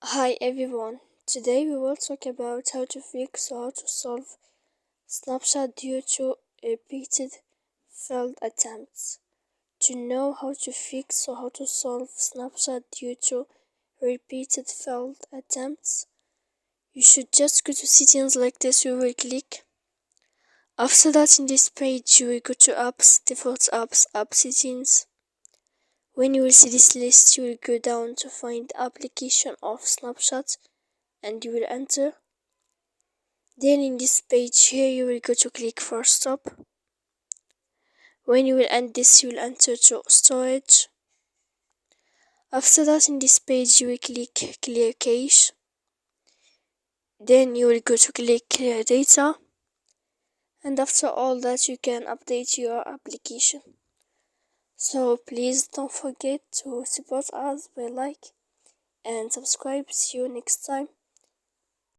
Hi everyone, today we will talk about how to fix or how to solve Snapchat due to repeated failed attempts. To know how to fix or how to solve Snapchat due to repeated failed attempts, you should just go to settings like this. You will click. After that, in this page, you will go to apps, default apps, app settings. When you will see this list, you will go down to find application of Snapchat and you will enter. Then in this page here you will go to click for stop. When you will end this, you will enter to storage. After that, in this page you will click clear cache. Then you will go to click clear data, and after all that you can update your application. So please don't forget to support us by like and subscribe. See you next time.